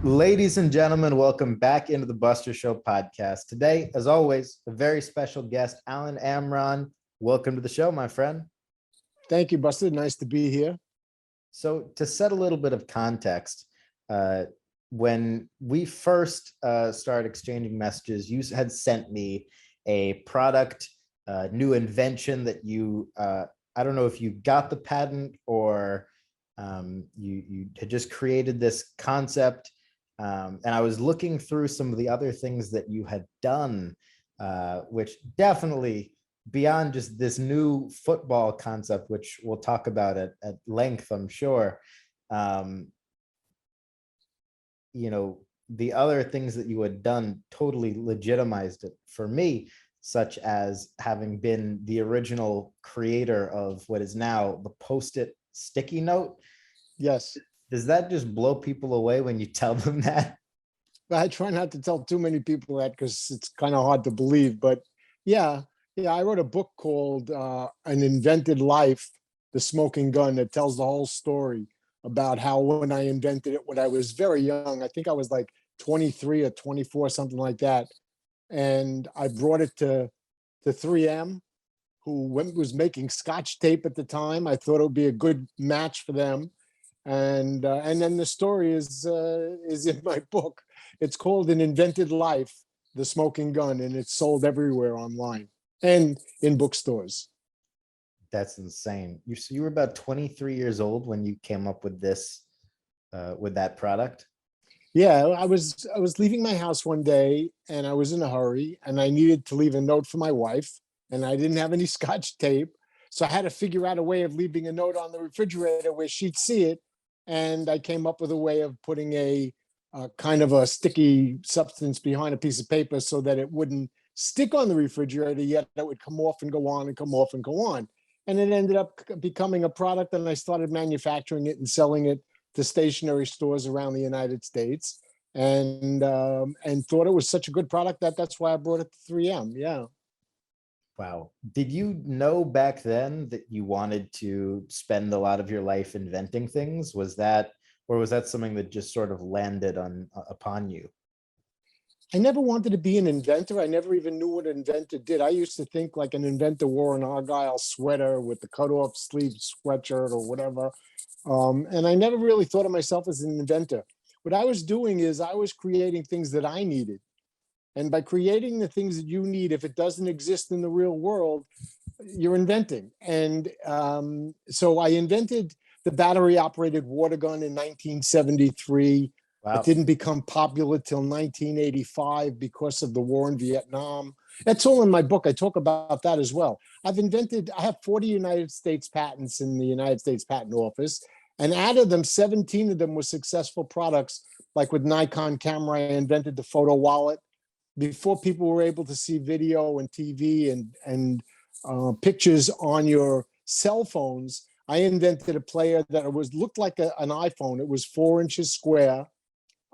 Ladies and gentlemen, welcome back into the Buster Show podcast. Today, as always, a very special guest, Alan Amron. Welcome to the show, my friend. Thank you, Buster. Nice to be here. So to set a little bit of context, when we first started exchanging messages, you had sent me a product, new invention that you, I don't know if you got the patent or you had just created this concept. And I was looking through some of the other things that you had done, which definitely beyond just this new football concept, which we'll talk about at length, I'm sure. The other things that you had done totally legitimized it for me, such as having been the original creator of what is now the Post-it sticky note. Yes. Does that just blow people away when you tell them that? I try not to tell too many people that because it's kind of hard to believe. But yeah, I wrote a book called An Invented Life, The Smoking Gun, that tells the whole story about how when I invented it, when I was very young, I think I was like 23 or 24, something like that. And I brought it to 3M, who was making Scotch tape at the time. I thought it would be a good match for them. And then the story is in my book. It's called An Invented Life, The Smoking Gun, and it's sold everywhere online and in bookstores. That's insane. You were about 23 years old when you came up with this, with that product? Yeah, I was leaving my house one day and I was in a hurry and I needed to leave a note for my wife and I didn't have any Scotch tape. So I had to figure out a way of leaving a note on the refrigerator where she'd see it. And I came up with a way of putting a kind of a sticky substance behind a piece of paper so that it wouldn't stick on the refrigerator, yet it would come off and go on and come off and go on. And it ended up becoming a product, and I started manufacturing it and selling it to stationery stores around the United States, and thought it was such a good product that's why I brought it to 3M. Yeah. Wow. Did you know back then that you wanted to spend a lot of your life inventing things? Was that something that just sort of landed upon you? I never wanted to be an inventor. I never even knew what an inventor did. I used to think like an inventor wore an Argyle sweater with the cut-off sleeve sweatshirt or whatever. And I never really thought of myself as an inventor. What I was doing is I was creating things that I needed. And by creating the things that you need, if it doesn't exist in the real world, you're inventing. And so I invented the battery-operated water gun in 1973. Wow. It didn't become popular till 1985 because of the war in Vietnam. That's all in my book. I talk about that as well. I have 40 United States patents in the United States Patent Office. And out of them, 17 of them were successful products. Like with Nikon camera, I invented the photo wallet. Before people were able to see video and TV and pictures on your cell phones, I invented a player that looked like an iPhone. It was 4 inches square.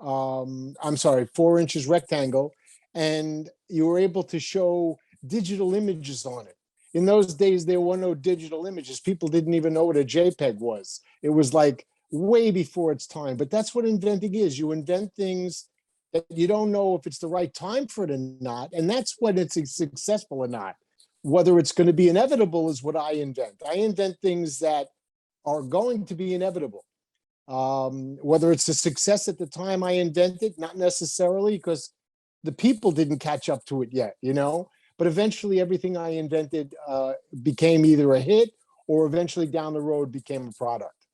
4 inches rectangle, and you were able to show digital images on it. In those days, there were no digital images. People didn't even know what a JPEG was. It was like way before its time. But that's what inventing is. You invent things that you don't know if it's the right time for it or not. And that's when it's successful or not. Whether it's going to be inevitable is what I invent. I invent things that are going to be inevitable. Whether it's a success at the time I invented, not necessarily, because the people didn't catch up to it yet, but eventually everything I invented became either a hit or eventually down the road became a product.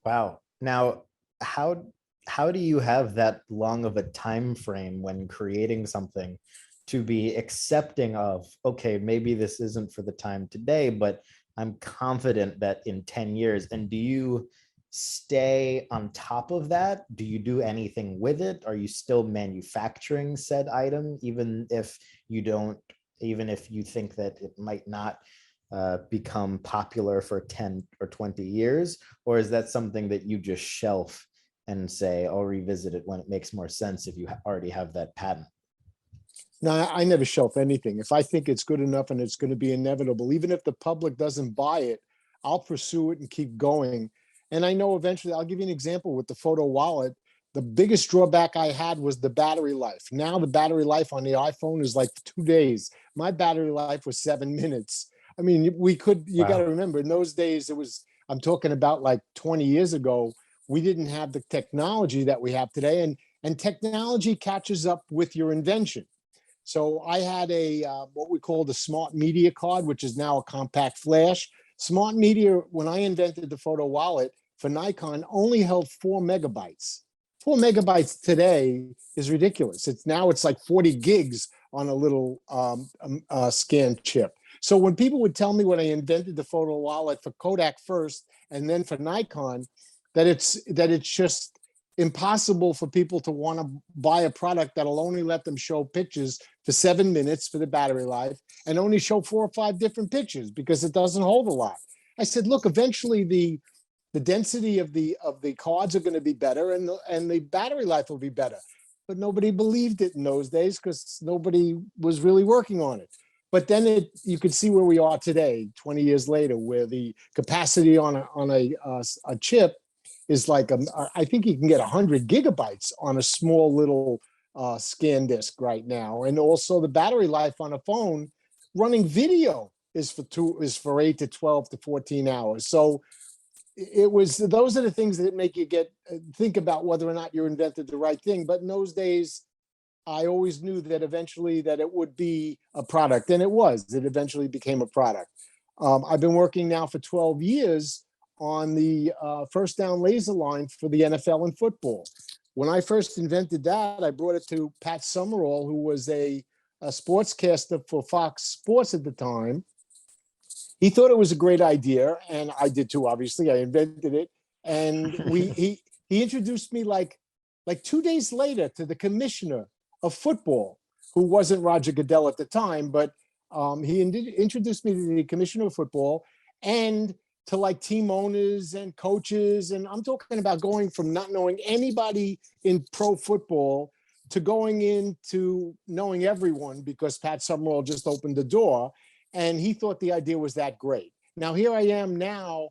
Wow. Now, how do you have that long of a time frame when creating something to be accepting of, okay, maybe this isn't for the time today, but I'm confident that in 10 years, and do you stay on top of that? Do you do anything with it? Are you still manufacturing said item, even if you think that it might not become popular for 10 or 20 years? Or is that something that you just shelf and say, I'll revisit it when it makes more sense if you already have that patent? No, I never shelf anything. If I think it's good enough and it's going to be inevitable, even if the public doesn't buy it, I'll pursue it and keep going. And I know eventually, I'll give you an example with the photo wallet. The biggest drawback I had was the battery life. Now the battery life on the iPhone is like 2 days. My battery life was 7 minutes. I mean, you got to Wow. remember in those days, I'm talking about like 20 years ago, we didn't have the technology that we have today. And technology catches up with your invention. So I had what we call the smart media card, which is now a compact flash. Smart media, when I invented the photo wallet for Nikon, only held 4 megabytes. 4 megabytes today is ridiculous. It's like 40 gigs on a little scan chip. So when people would tell me when I invented the photo wallet for Kodak first and then for Nikon, that it's just impossible for people to want to buy a product that'll only let them show pictures for 7 minutes for the battery life and only show 4 or 5 different pictures because it doesn't hold a lot. I said, look, eventually the density of the cards are going to be better and the battery life will be better. But nobody believed it in those days because nobody was really working on it. But then you could see where we are today, 20 years later, where the capacity on a chip is like, I think you can get 100 gigabytes on a small little scan disk right now. And also the battery life on a phone running video is for 8 to 12 to 14 hours. So those are the things that make you think about whether or not you invented the right thing. But in those days, I always knew that eventually that it would be a product, and it eventually became a product. I've been working now for 12 years on the first down laser line for the NFL and football. When I first invented that, I brought it to Pat Summerall, who was a sportscaster for Fox Sports at the time. He thought it was a great idea, and I did too, obviously. I invented it. And he introduced me like 2 days later to the commissioner of football, who wasn't Roger Goodell at the time, but he introduced me to the commissioner of football and to like team owners and coaches. And I'm talking about going from not knowing anybody in pro football to going into knowing everyone because Pat Summerall just opened the door. And he thought the idea was that great. Now, here I am now,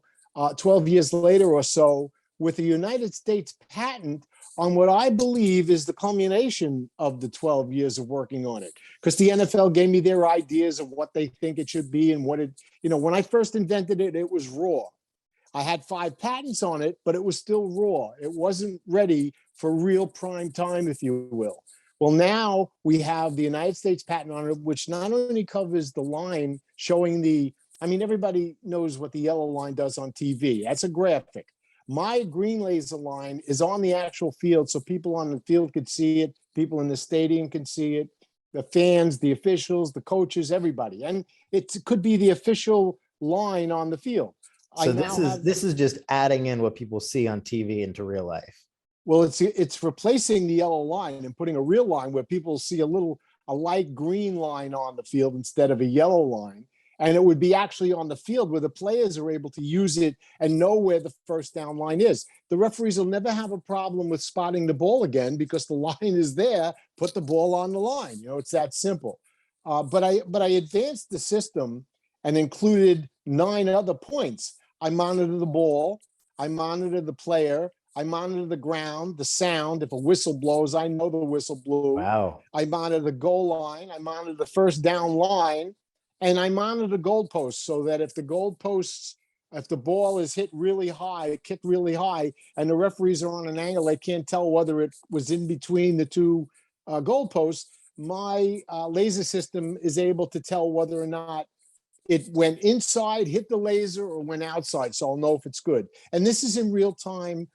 12 years later or so, with a United States patent on what I believe is the culmination of the 12 years of working on it. Because the NFL gave me their ideas of what they think it should be and when I first invented it, it was raw. I had 5 patents on it, but it was still raw. It wasn't ready for real prime time, if you will. Well, now we have the United States patent on it, which not only covers the line showing everybody knows what the yellow line does on TV. That's a graphic. My green laser line is on the actual field, so people on the field could see it, people in the stadium can see it, the fans, the officials, the coaches, everybody. And it could be the official line on the field. So this is just adding in what people see on TV into real life. Well, it's replacing the yellow line and putting a real line where people see a light green line on the field instead of a yellow line. And it would be actually on the field where the players are able to use it and know where the first down line is. The referees will never have a problem with spotting the ball again because the line is there. Put the ball on the line. It's that simple. But I advanced the system and included 9 other points. I monitor the ball. I monitor the player. I monitor the ground, the sound. If a whistle blows, I know the whistle blew. Wow. I monitor the goal line. I monitor the first down line. And I monitor the goalposts so that if the ball is hit really high, kicked really high, and the referees are on an angle, they can't tell whether it was in between the 2 goalposts, my laser system is able to tell whether or not it went inside, hit the laser, or went outside. So I'll know if it's good. And this is in real time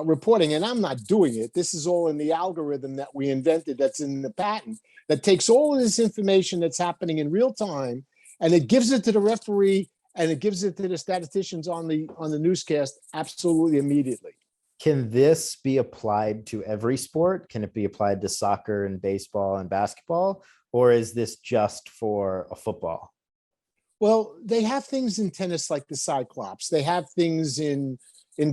reporting, and I'm not doing it. This is all in the algorithm that we invented that's in the patent that takes all of this information that's happening in real time, and it gives it to the referee and it gives it to the statisticians on the newscast absolutely immediately. Can this be applied to every sport? Can it be applied to soccer and baseball and basketball? Or is this just for a football? Well, they have things in tennis like the Cyclops. They have things in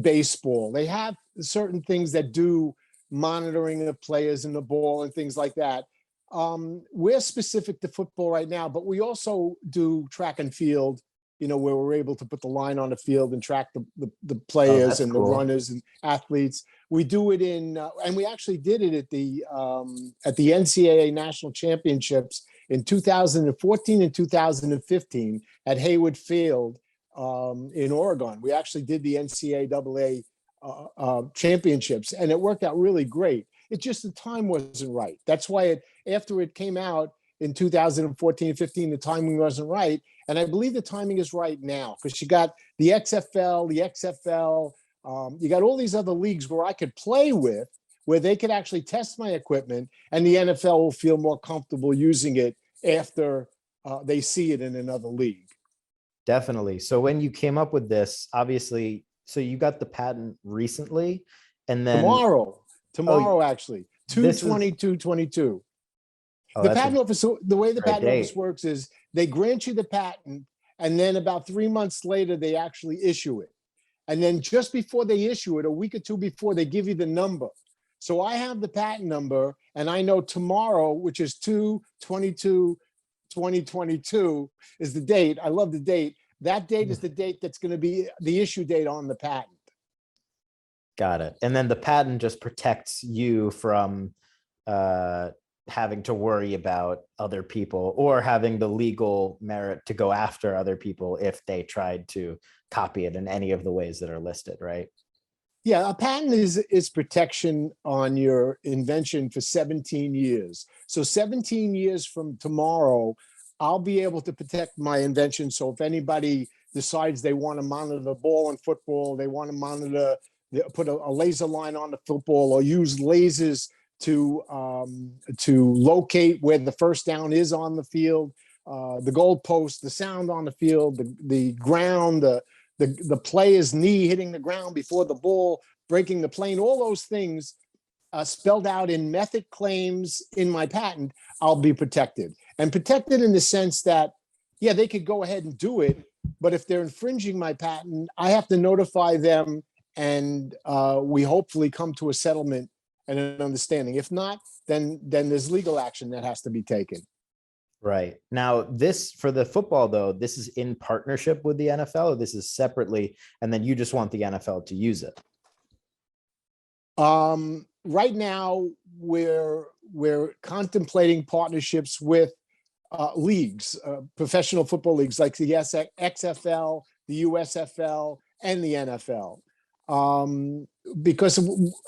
baseball. They have certain things that do monitoring of players and the ball and things like that. We're specific to football right now, but we also do track and field, where we're able to put the line on the field and track the players and cool. The runners and athletes. We do it and we actually did it at the NCAA National Championships in 2014 and 2015 at Hayward Field in Oregon. We actually did the NCAA championships, and it worked out really great. It just the time wasn't right. That's why after it came out in 2014, 15, the timing wasn't right. And I believe the timing is right now because you got the XFL, the XFL, you got all these other leagues where I could play with, where they could actually test my equipment, and the NFL will feel more comfortable using it after they see it in another league. Definitely. So when you came up with this, obviously, so you got the patent recently, and then tomorrow, actually, this is- 2/22/22. oh, The that's patent office, the way the great patent office date. works is they grant you the patent, and then about 3 months later, they actually issue it. And then just before they issue it, a week or two before, they give you the number. So I have the patent number, and I know tomorrow, which is 2/22/2022, is the date. I love the date. That date is the date that's going to be the issue date on the patent. Got it. And then the patent just protects you from having to worry about other people or having the legal merit to go after other people if they tried to copy it in any of the ways that are listed, right? Yeah, a patent is protection on your invention for 17 years. So 17 years from tomorrow, I'll be able to protect my invention. So if anybody decides they want to monitor the ball in football, they want to monitor, put a laser line on the football, or use lasers to locate where the first down is on the field, the goal post, the sound on the field, the ground, the player's knee hitting the ground before the ball, breaking the plane, all those things spelled out in method claims in my patent, I'll be protected. And protected in the sense that, yeah, they could go ahead and do it, but if they're infringing my patent, I have to notify them, and we hopefully come to a settlement and an understanding. If not, then there's legal action that has to be taken. Right. Now, this for the football, though, this is in partnership with the NFL, or this is separately, and then you just want the NFL to use it. Right now, we're contemplating partnerships with leagues, professional football leagues like the XFL, the USFL, and the NFL. Because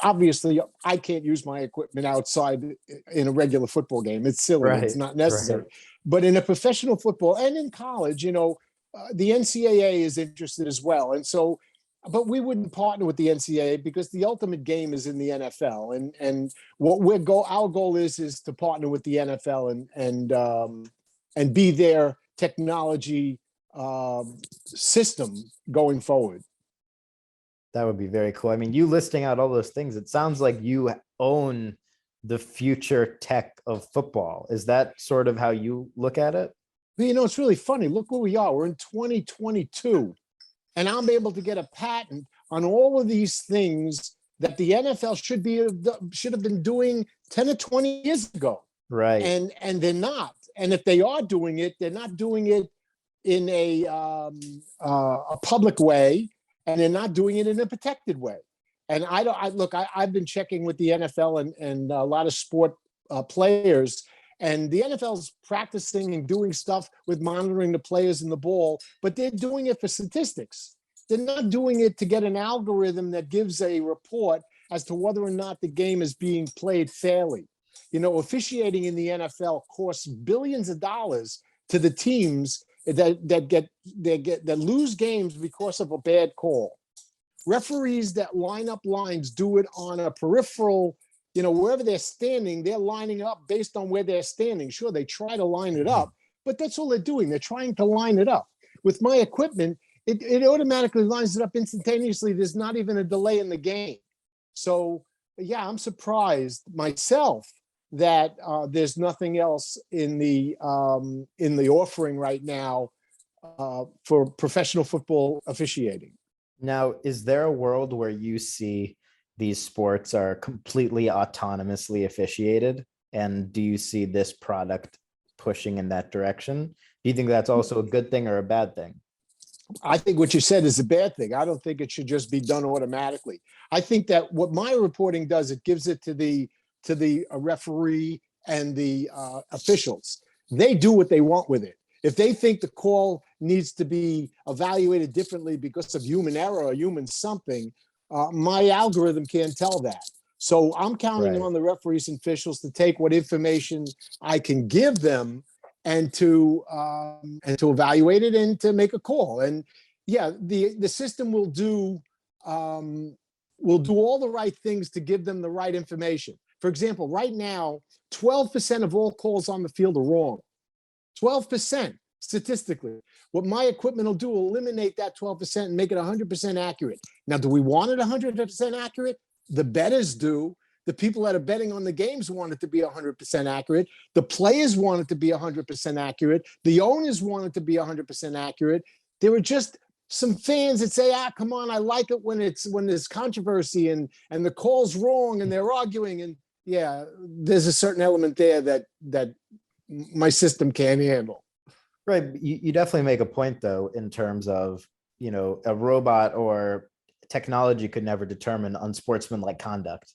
obviously I can't use my equipment outside in a regular football game. It's silly. Right, It's not necessary. right. But in a professional football and in college, the NCAA is interested as well. And so, but we wouldn't partner with the NCAA because the ultimate game is in the NFL. And what our goal is to partner with the NFL and be their technology system going forward. That would be very cool. I mean, you listing out all those things, it sounds like you own the future tech of football. Is that sort of how you look at it? But, it's really funny. Look where we are. We're in 2022, and I'm able to get a patent on all of these things that the NFL should have been doing 10 or 20 years ago. Right. And they're not. And if they are doing it, they're not doing it in a public way. And they're not doing it in a protected way. And I've been checking with the NFL and a lot of sport players, and the NFL's practicing and doing stuff with monitoring the players and the ball, but they're doing it for statistics. They're not doing it to get an algorithm that gives a report as to whether or not the game is being played fairly. Officiating in the NFL costs billions of dollars to the teams that lose games because of a bad call. Referees that line up lines do it on a peripheral, wherever they're standing, they're lining up based on where they're standing. Sure, they try to line it up, but that's all they're doing. They're trying to line it up. With my equipment, it automatically lines it up instantaneously. There's not even a delay in the game. So, yeah, I'm surprised myself that there's nothing else in the offering right now for professional football officiating. Now, is there a world where you see these sports are completely autonomously officiated? And do you see this product pushing in that direction? Do you think that's also a good thing or a bad thing? I think what you said is a bad thing. I don't think it should just be done automatically. I think that what my reporting does, it gives it to the referee and the officials. They do what they want with it. If they think the call needs to be evaluated differently because of human error or human something, my algorithm can't tell that. So I'm counting Right. on the referees and officials to take what information I can give them and to evaluate it and to make a call. And yeah, the system will do all the right things to give them the right information. For example, right now, 12% of all calls on the field are wrong. 12% statistically. What my equipment will do will eliminate that 12% and make it 100% accurate. Now, do we want it 100% accurate? The bettors do. The people that are betting on the games want it to be 100% accurate. The players want it to be 100% accurate. The owners want it to be 100% accurate. There are just some fans that say, come on, I like it when there's controversy and the call's wrong and they're arguing. And yeah, there's a certain element there that my system can't handle. Right. You definitely make a point, though, in terms of, a robot or technology could never determine unsportsmanlike conduct.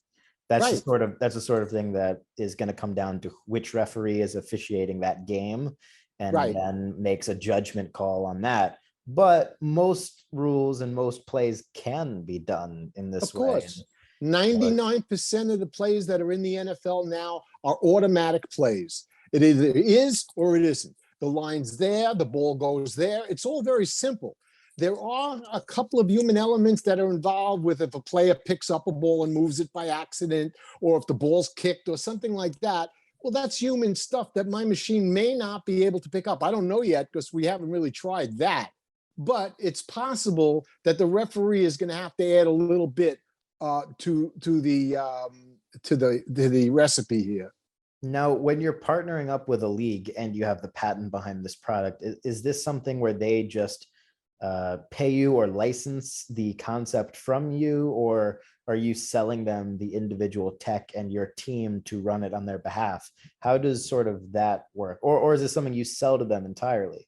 That's Right. the sort of thing that is going to come down to which referee is officiating that game and Right. then makes a judgment call on that. But most rules and most plays can be done in this Of way. course. 99% of the plays that are in the NFL now are automatic plays. It either is or it isn't. The line's there, the ball goes there. It's all very simple. There are a couple of human elements that are involved with if a player picks up a ball and moves it by accident, or if the ball's kicked or something like that. Well, that's human stuff that my machine may not be able to pick up. I don't know yet because we haven't really tried that. But it's possible that the referee is going to have to add a little bit to the recipe here. Now, when you're partnering up with a league and you have the patent behind this product, is this something where they just pay you or license the concept from you, or are you selling them the individual tech and your team to run it on their behalf? How does sort of that work? Or is it something you sell to them entirely?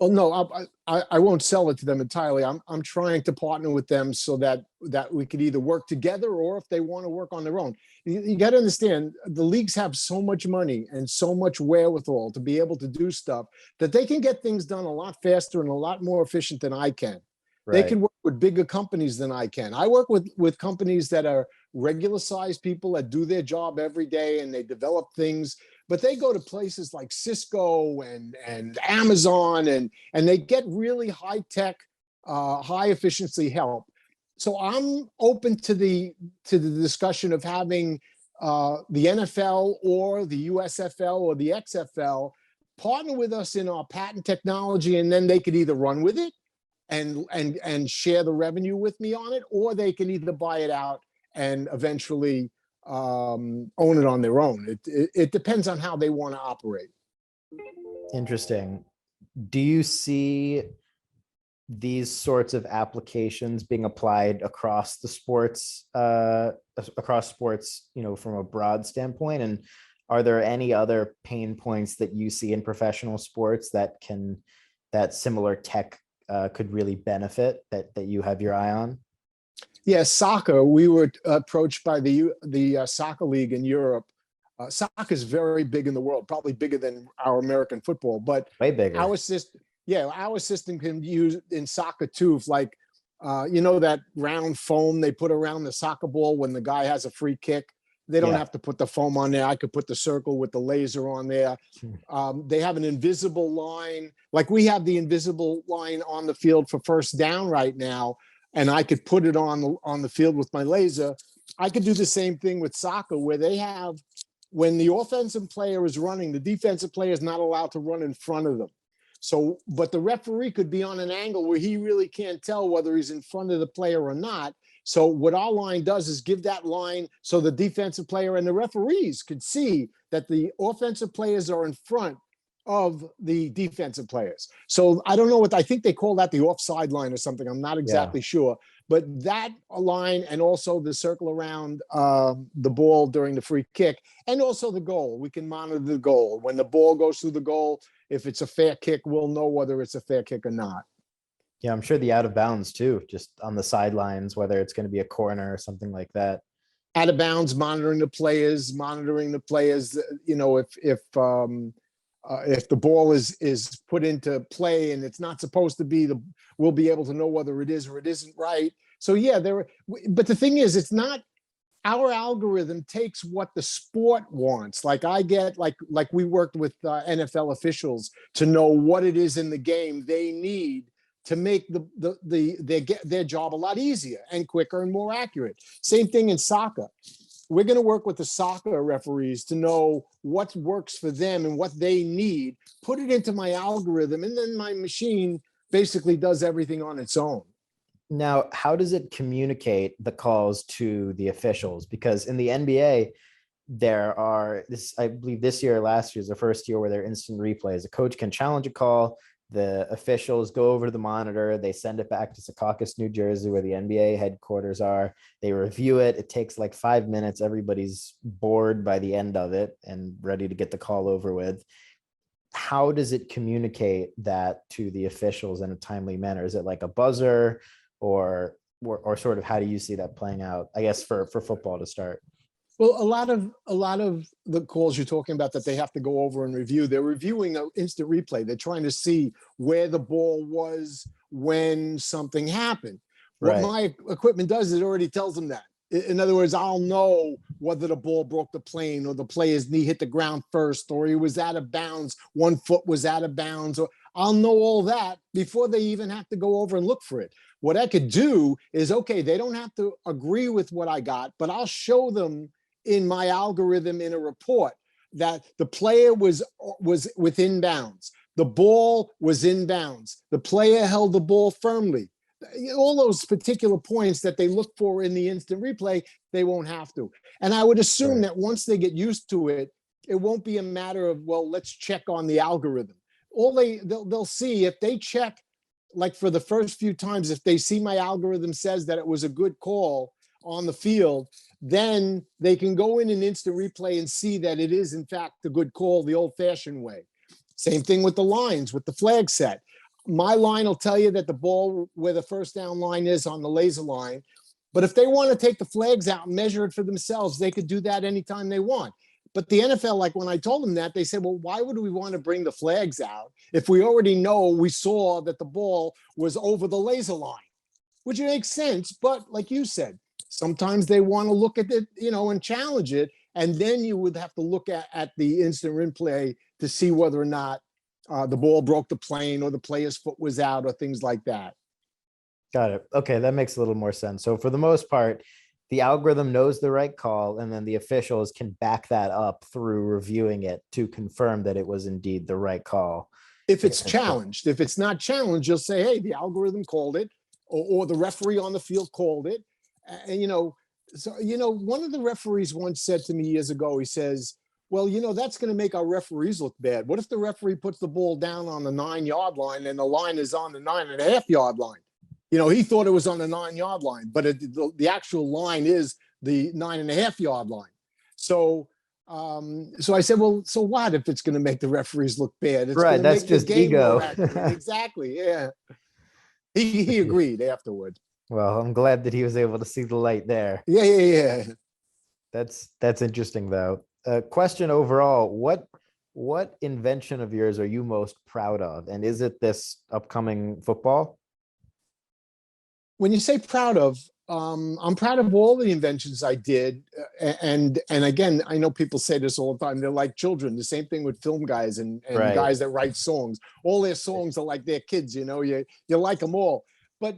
Oh no, I won't sell it to them entirely. I'm trying to partner with them so that we could either work together or if they want to work on their own. You got to understand, the leagues have so much money and so much wherewithal to be able to do stuff that they can get things done a lot faster and a lot more efficient than I can. They Right. can work with bigger companies than I can. I work with companies that are regular sized people that do their job every day and they develop things, but they go to places like Cisco and Amazon and they get really high tech, high efficiency help. So I'm open to the discussion of having the NFL or the USFL or the XFL partner with us in our patent technology, and then they could either run with it and share the revenue with me on it, or they can either buy it out and eventually own it on their own. It depends on how they want to operate. Interesting. Do you see these sorts of applications being applied across the sports, from a broad standpoint? And are there any other pain points that you see in professional sports that similar tech could really benefit, that you have your eye on? Yeah, soccer. We were approached by the soccer league in Europe. Soccer is very big in the world, probably bigger than our American football. But Way bigger. our system can be used in soccer too. Like, that round foam they put around the soccer ball when the guy has a free kick. They don't have to put the foam on there. I could put the circle with the laser on there. They have an invisible line, like we have the invisible line on the field for first down right now, and I could put it on the field with my laser. I could do the same thing with soccer, where they have, when the offensive player is running, the defensive player is not allowed to run in front of them. So, but the referee could be on an angle where he really can't tell whether he's in front of the player or not. So what our line does is give that line so the defensive player and the referees could see that the offensive players are in front of the defensive players. So I don't know I think they call that the offside line or something. I'm not exactly sure. But that line, and also the circle around the ball during the free kick, and also the goal. We can monitor the goal. When the ball goes through the goal, if it's a fair kick, we'll know whether it's a fair kick or not. Yeah, I'm sure the out of bounds too, just on the sidelines, whether it's going to be a corner or something like that. Out of bounds, monitoring the players, you know, if the ball is put into play and it's not supposed to be, we'll be able to know whether it is or it isn't right. So yeah, but the thing is, it's not, our algorithm takes what the sport wants. Like I get, like we worked with NFL officials to know what it is in the game they need to make their job a lot easier and quicker and more accurate. Same thing in soccer. We're going to work with the soccer referees to know what works for them and what they need, put it into my algorithm, and then my machine basically does everything on its own. Now, how does it communicate the calls to the officials? Because in the NBA, there are this, I believe this year or last year is the first year where there are instant replays. A coach can challenge a call. The officials go over to the monitor. They send it back to Secaucus, New Jersey, where the NBA headquarters are. They review it. It takes like 5 minutes. Everybody's bored by the end of it and ready to get the call over with. How does it communicate that to the officials in a timely manner? Is it like a buzzer? Or sort of how do you see that playing out, I guess, for football to start? Well, a lot of the calls you're talking about that they have to go over and review, they're reviewing an instant replay. They're trying to see where the ball was when something happened. What my equipment does, it already tells them that. In other words, I'll know whether the ball broke the plane or the player's knee hit the ground first, or he was out of bounds, 1 foot was out of bounds, or I'll know all that before they even have to go over and look for it. What I could do is, okay, they don't have to agree with what I got, but I'll show them in my algorithm in a report that the player was within bounds. The ball was in bounds. The player held the ball firmly. All those particular points that they look for in the instant replay, they won't have to. And I would assume that once they get used to it, it won't be a matter of, well, let's check on the algorithm. They'll see if they check, like for the first few times, if they see my algorithm says that it was a good call on the field, then they can go in an instant replay and see that it is in fact a good call the old-fashioned way. Same thing with the lines, with the flag set. My line will tell you that the ball where the first down line is on the laser line. But if they want to take the flags out and measure it for themselves, they could do that anytime they want. But the NFL, like when I told them that, they said, well, why would we want to bring the flags out if we already know we saw that the ball was over the laser line? Which makes sense. But like you said, sometimes they want to look at it, and challenge it. And then you would have to look at the instant replay to see whether or not the ball broke the plane or the player's foot was out or things like that. Got it. Okay, that makes a little more sense. So for the most part, the algorithm knows the right call, and then the officials can back that up through reviewing it to confirm that it was indeed the right call. If it's challenged. If it's not challenged, you'll say, hey, the algorithm called it, or the referee on the field called it. And, one of the referees once said to me years ago, he says, well, that's going to make our referees look bad. What if the referee puts the ball down on the 9-yard line and the line is on the 9.5-yard line? He thought it was on the 9-yard line, but the actual line is the 9.5-yard line. So I said, well, so what if it's going to make the referees look bad? It's right. That's just ego. Exactly. Yeah. He agreed afterward. Well, I'm glad that he was able to see the light there. Yeah. That's interesting, though. Question overall, what invention of yours are you most proud of? And is it this upcoming football? When you say proud of, I'm proud of all the inventions I did. And again, I know people say this all the time. They're like children. The same thing with film guys and guys that write songs. All their songs are like their kids, you like them all. But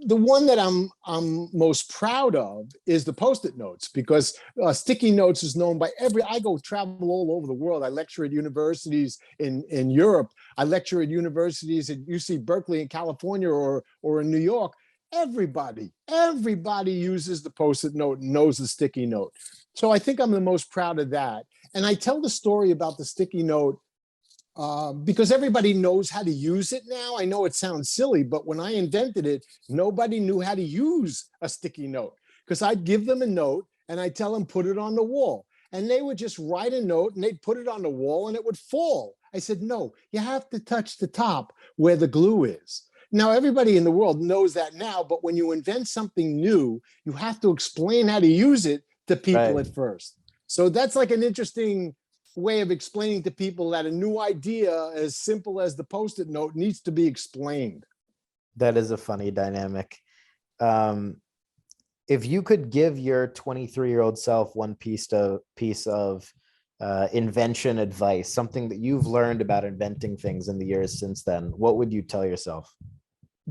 the one that I'm most proud of is the Post-it notes, because sticky notes is known by I go travel all over the world. I lecture at universities in Europe. I lecture at universities at UC Berkeley in California or in New York. Everybody uses the Post-it note and knows the sticky note. So I think I'm the most proud of that. And I tell the story about the sticky note because everybody knows how to use it now. I know it sounds silly, but when I invented it, nobody knew how to use a sticky note, because I'd give them a note and I'd tell them, put it on the wall. And they would just write a note and they'd put it on the wall and it would fall. I said, no, you have to touch the top where the glue is. Now, everybody in the world knows that now, but when you invent something new, you have to explain how to use it to people Right. at first. So that's like an interesting way of explaining to people that a new idea, as simple as the Post-it note, needs to be explained. That is a funny dynamic. Um, if you could give your 23-year-old self one piece of invention advice, something that you've learned about inventing things in the years since then, what would you tell yourself?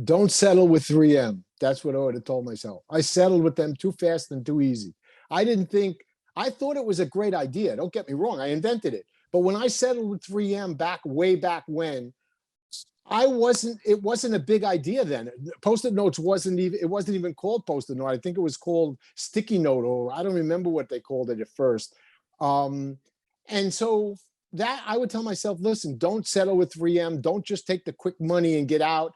Don't settle with 3M. That's what I would have told myself. I settled with them too fast and too easy. I didn't think, I thought it was a great idea. Don't get me wrong. I invented it. But when I settled with 3M way back when, it wasn't a big idea then. Post-it notes it wasn't even called Post-it note. I think it was called sticky note, or I don't remember what they called it at first. Um, and so that I would tell myself, listen, don't settle with 3M. Don't just take the quick money and get out.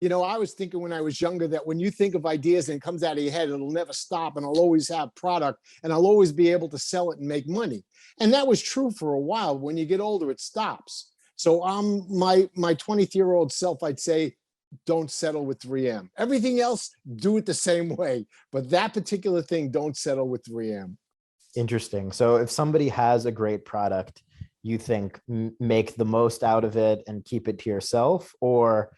I was thinking when I was younger that when you think of ideas and it comes out of your head, it'll never stop and I'll always have product and I'll always be able to sell it and make money. And that was true for a while. When you get older, it stops. So my 20-year-old self, I'd say, don't settle with 3M. Everything else, do it the same way. But that particular thing, don't settle with 3M. Interesting. So if somebody has a great product, you think make the most out of it and keep it to yourself, or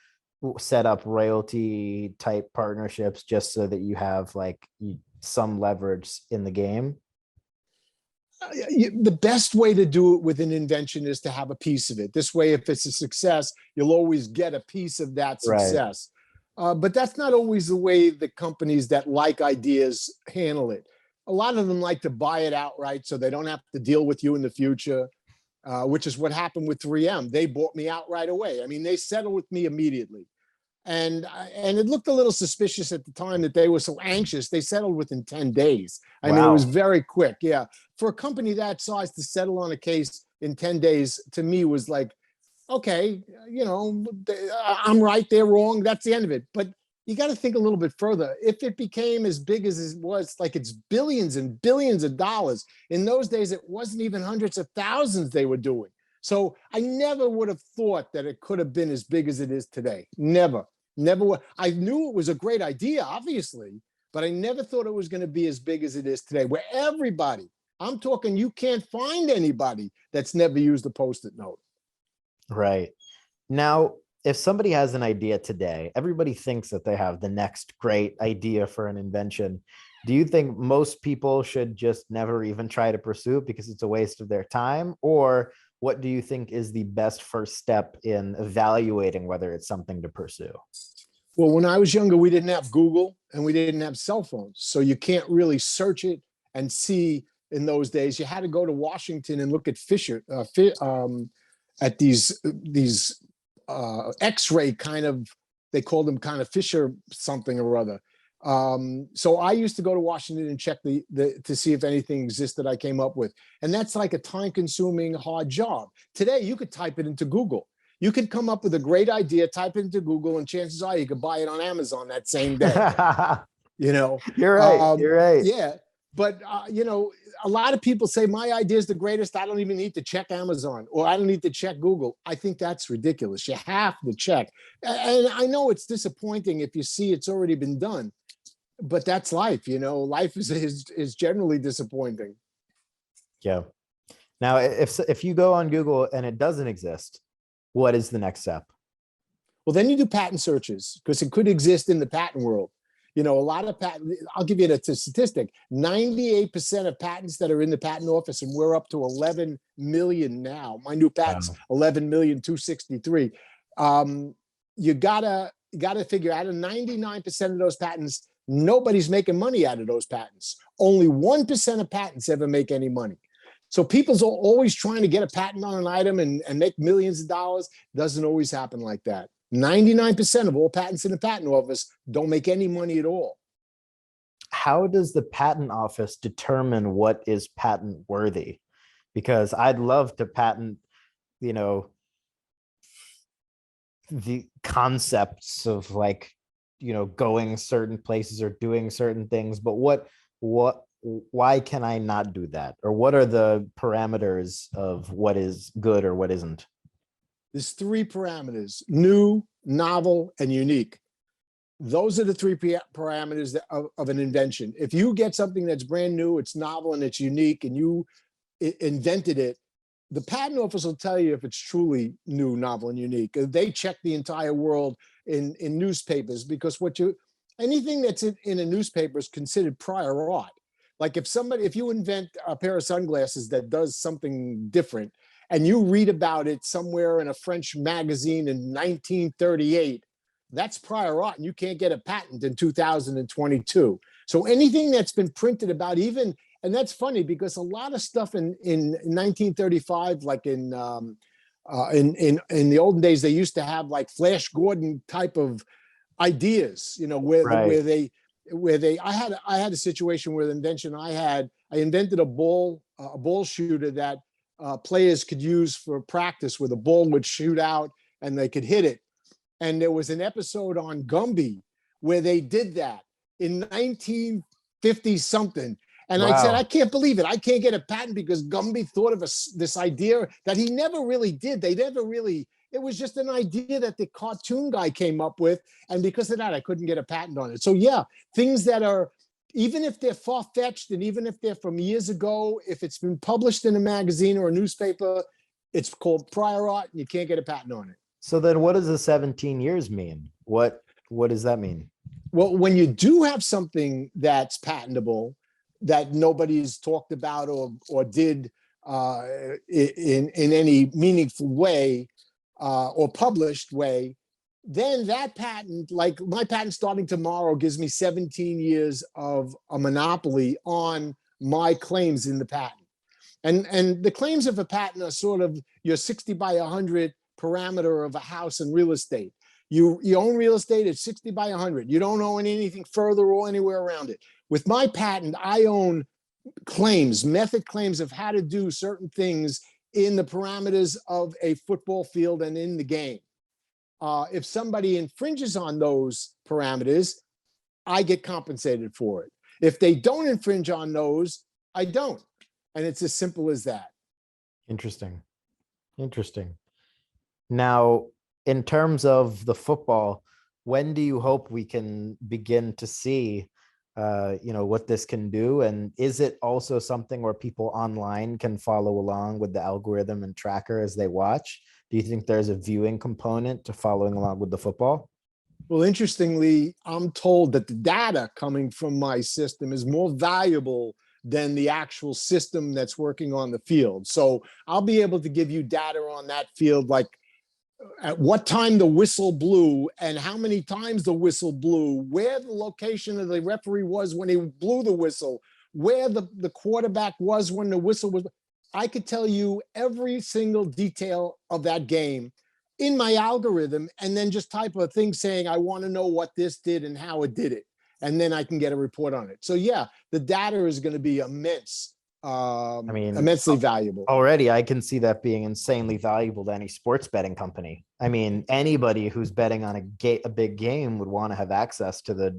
set up royalty type partnerships just so that you have like some leverage in the game? The best way to do it with an invention is to have a piece of it. This way, if it's a success, you'll always get a piece of that Right. success. But that's not always the way the companies that like ideas handle it. A lot of them like to buy it outright so they don't have to deal with you in the future, which is what happened with 3M. They bought me out right away. I mean, they settled with me immediately. And it looked a little suspicious at the time that they were so anxious. They settled within 10 days. I mean, it was Wow. very quick. Yeah. For a company that size to settle on a case in 10 days, to me was like, okay, I'm right, they're wrong. That's the end of it. But you got to think a little bit further. If it became as big as it was, like it's billions and billions of dollars, in those days, it wasn't even hundreds of thousands they were doing. So I never would have thought that it could have been as big as it is today. Never. Never. I knew it was a great idea, obviously, but I never thought it was going to be as big as it is today, where everybody, I'm talking, you can't find anybody that's never used a Post-it note. Right. Now, if somebody has an idea today, everybody thinks that they have the next great idea for an invention. Do you think most people should just never even try to pursue it because it's a waste of their time? Or what do you think is the best first step in evaluating whether it's something to pursue? Well, when I was younger, we didn't have Google and we didn't have cell phones. So you can't really search it and see in those days. You had to go to Washington and look at at these X-ray kind of, they called them kind of Fisher something or other. So I used to go to Washington and check to see if anything existed I came up with. And that's like a time-consuming, hard job. Today, you could type it into Google. You could come up with a great idea, type it into Google, and chances are you could buy it on Amazon that same day. You're right. You're right. Yeah. But, a lot of people say my idea is the greatest. I don't even need to check Amazon, or I don't need to check Google. I think that's ridiculous. You have to check. And I know it's disappointing if you see it's already been done, but that's life. Life is generally disappointing. Yeah. Now, if you go on Google and it doesn't exist, what is the next step? Well, then you do patent searches because it could exist in the patent world. A lot of patent, I'll give you a statistic, 98% of patents that are in the patent office, and we're up to 11 million now. My new patent's Wow. 11,263. You gotta figure out of 99% of those patents, nobody's making money out of those patents. Only 1% of patents ever make any money. So people's always trying to get a patent on an item and make millions of dollars. Doesn't always happen like that. 99% of all patents in the patent office don't make any money at all. How does the patent office determine what is patent worthy? Because I'd love to patent, the concepts of like, going certain places or doing certain things, but why can I not do that? Or what are the parameters of what is good or what isn't? There's three parameters: new, novel, and unique. Those are the three parameters of an invention. If you get something that's brand new, it's novel and it's unique, and you invented it, the patent office will tell you if it's truly new, novel, and unique. They check the entire world in newspapers, because anything that's in a newspaper is considered prior art. Like if you invent a pair of sunglasses that does something different, and you read about it somewhere in a French magazine in 1938, that's prior art, and you can't get a patent in 2022. So anything that's been printed about, and that's funny because a lot of stuff in 1935, like in the olden days, they used to have like Flash Gordon type of ideas, I had a situation where the invention I invented a ball shooter that players could use for practice, where the ball would shoot out and they could hit it. And there was an episode on Gumby where they did that in 1950 something. And I said, I can't believe it. I can't get a patent because Gumby thought of this idea that he never really did. It was just an idea that the cartoon guy came up with. And because of that, I couldn't get a patent on it. So yeah, things that are, even if they're far-fetched and even if they're from years ago, if it's been published in a magazine or a newspaper, it's called prior art and you can't get a patent on it. So then what does the 17 years mean? What does that mean? Well, when you do have something that's patentable that nobody's talked about or did in any meaningful way or published way, then that patent, like my patent starting tomorrow, gives me 17 years of a monopoly on my claims in the patent. And the claims of a patent are sort of your 60 by 100 parameter of a house in real estate. You own real estate at 60 by 100. You don't own anything further or anywhere around it. With my patent, I own method claims of how to do certain things in the parameters of a football field and in the game. If somebody infringes on those parameters, I get compensated for it. If they don't infringe on those, I don't. And it's as simple as that. Interesting. Now, in terms of the football, when do you hope we can begin to see, what this can do? And is it also something where people online can follow along with the algorithm and tracker as they watch? Do you think there's a viewing component to following along with the football? Well, interestingly, I'm told that the data coming from my system is more valuable than the actual system that's working on the field. So I'll be able to give you data on that field, like at what time the whistle blew and how many times the whistle blew, where the location of the referee was when he blew the whistle, where the quarterback was when the whistle was. I could tell you every single detail of that game in my algorithm, and then just type a thing saying, I want to know what this did and how it did it. And then I can get a report on it. So yeah, the data is going to be immensely valuable. Already, I can see that being insanely valuable to any sports betting company. I mean, anybody who's betting on a big game would want to have access to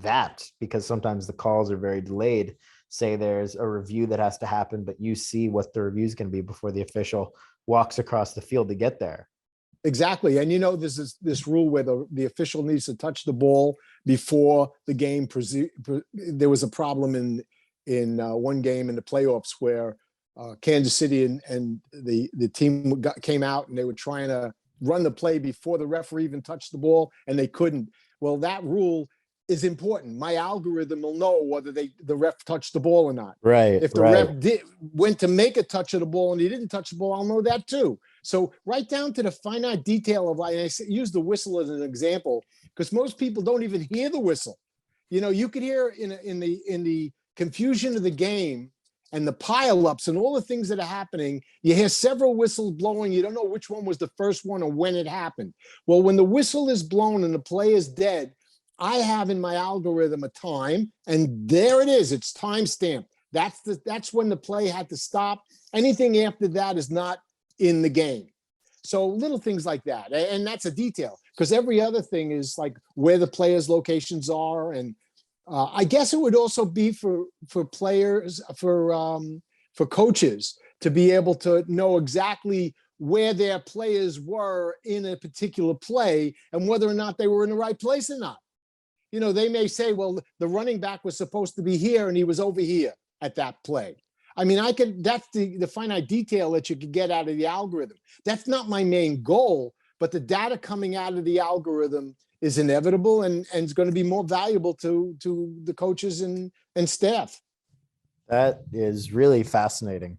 that, because sometimes the calls are very delayed. Say there's a review that has to happen, but you see what the review is going to be before the official walks across the field to get there. Exactly. And there's this rule where the official needs to touch the ball before the game. There was a problem in one game in the playoffs where Kansas City and the team came out and they were trying to run the play before the referee even touched the ball, and they couldn't. Well, that rule is important. My algorithm will know whether the ref touched the ball or not. Right. If the ref went to make a touch of the ball and he didn't touch the ball, I'll know that too. So right down to the finite detail of, I use the whistle as an example because most people don't even hear the whistle. You could hear in the confusion of the game and the pileups and all the things that are happening, you hear several whistles blowing. You don't know which one was the first one or when it happened. Well, when the whistle is blown and the play is dead, I have in my algorithm a time, and there it is. It's time stamped. That's when the play had to stop. Anything after that is not in the game. So little things like that. And that's a detail, because every other thing is like where the players' locations are. And I guess it would also be for players, for coaches to be able to know exactly where their players were in a particular play and whether or not they were in the right place or not. You know, they may say, well, the running back was supposed to be here and he was over here at that play. I mean, that's the finite detail that you could get out of the algorithm. That's not my main goal, but the data coming out of the algorithm is inevitable and it's going to be more valuable to the coaches and staff. That is really fascinating.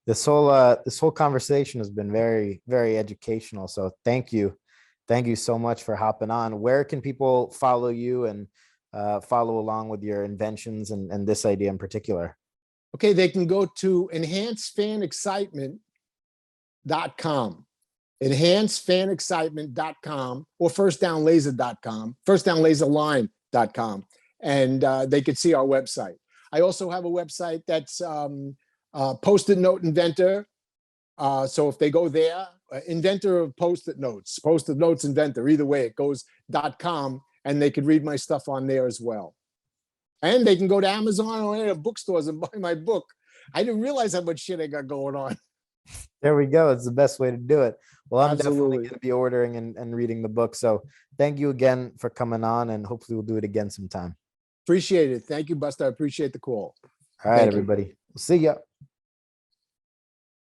This whole conversation has been very, very educational. So thank you. Thank you so much for hopping on. Where can people follow you and follow along with your inventions and this idea in particular? Okay, they can go to enhancefanexcitement.com, enhancefanexcitement.com, or firstdownlaser.com, and they could see our website. I also have a website that's Post-it Note Inventor. So if they go there, Inventor of Post-it Notes, Inventor, either way it goes .com, and they could read my stuff on there as well. And they can go to Amazon or any bookstores and buy my book. I didn't realize how much shit I got going on. There we go. It's the best way to do it. Well, I'm definitely Absolutely. going to be ordering and reading the book. So thank you again for coming on, and hopefully we'll do it again sometime. Appreciate it. Thank you, Buster. I appreciate the call. All right, Thank you. everybody. We'll see ya.